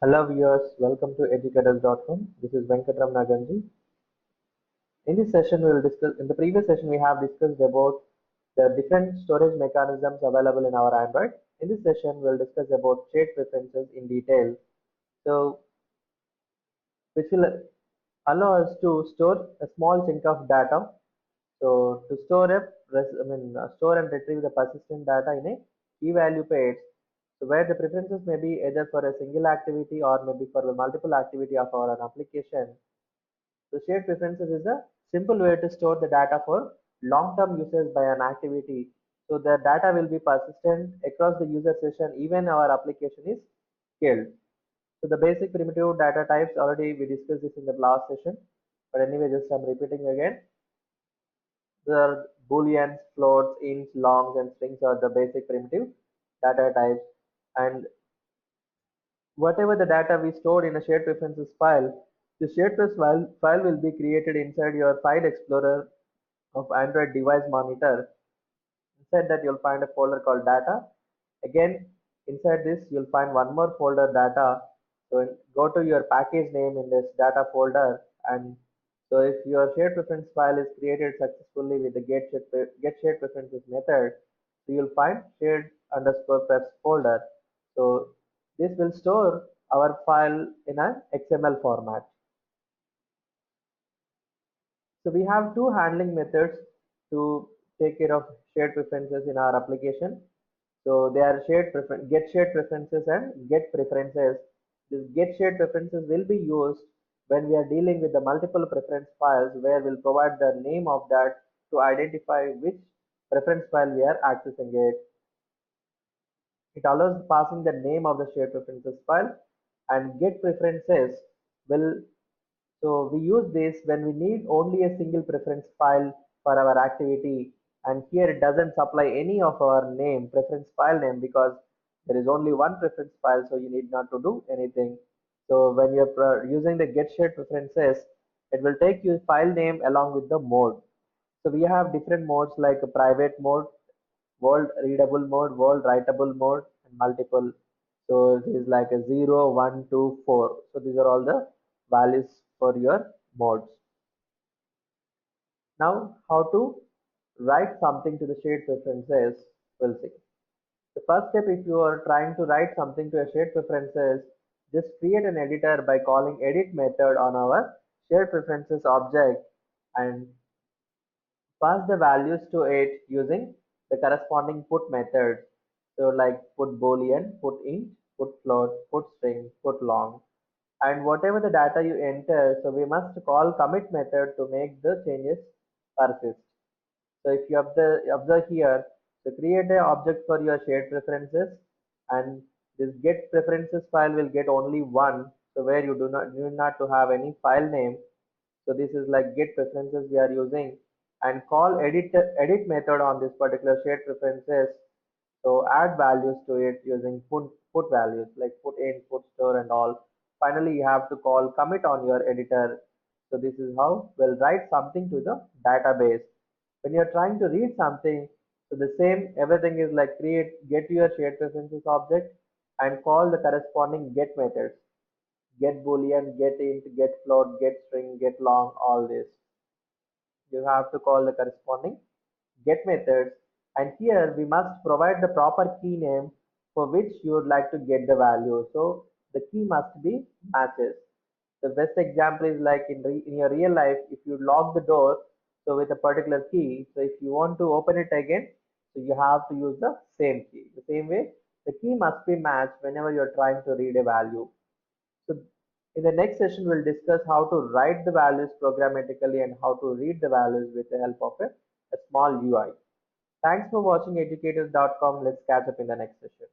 Hello viewers, welcome to educators.com. This is Venkatramana Ganji. In this session, we will discuss. In the previous session, we have discussed about the different storage mechanisms available in our Android. In this session, we will discuss about shared preferences in detail. So, which will allow us to store a small chunk of data. So, to store store and retrieve the persistent data in a key value pairs. So, where the preferences may be either for a single activity or maybe for the multiple activity of our application. So shared preferences is a simple way to store the data for long-term usage by an activity. So the data will be persistent across the user session even our application is scaled. So the basic primitive data types already we discussed this in the last session. But anyway, just I'm repeating again. The booleans, floats, ints, longs, and strings are the basic primitive data types. And whatever the data we stored in a shared preferences file, the shared file will be created inside your file explorer of Android device monitor. Inside that you'll find a folder called data. Again, inside this you'll find one more folder data. So go to your package name in this data folder, and so if your shared preference file is created successfully with the get shared preferences method, so you'll find shared underscore prefs folder. So this will store our file in an XML format. So we have two handling methods to take care of shared preferences in our application. So they are get shared preferences and get preferences. This get shared preferences will be used when we are dealing with the multiple preference files where we'll provide the name of that to identify which preference file we are accessing it. It allows passing the name of the shared preferences file, and get preferences will, so we use this when we need only a single preference file for our activity, and here it doesn't supply any of our name, preference file name, because there is only one preference file, so you need not to do anything. So when you're using the get shared preferences, it will take your file name along with the mode. So we have different modes like a private mode, world readable mode, world writable mode, and multiple. So it is like a 0, 1, 2, 4. So these are all the values for your modes. Now how to write something to the shared preferences, we'll see. The first step, if you are trying to write something to a shared preferences, just create an editor by calling edit method on our shared preferences object and pass the values to it using the corresponding put methods. So like put boolean, put int, put float, put string, put long, and whatever the data you enter, so we must call commit method to make the changes persist. So if you observe here, so create an object for your shared preferences, and this get preferences file will get only one. So where you do not need not to have any file name. So this is like get preferences we are using, and call edit method on this particular shared preferences. So add values to it using put values like put in, put store, and all. Finally, you have to call commit on your editor. So this is how we'll write something to the database. When you're trying to read something, so the same everything is like get your shared preferences object and call the corresponding get methods. Get boolean, get int, get float, get string, get long, all this. You have to call the corresponding get methods, and here we must provide the proper key name for which you would like to get the value. So the key must be matches. The best example is like in your real life, if you lock the door so with a particular key, so if you want to open it again, so you have to use the same key. The same way, the key must be matched whenever you're trying to read a value. So in the next session, we'll discuss how to write the values programmatically and how to read the values with the help of a small UI. Thanks for watching educators.com. Let's catch up in the next session.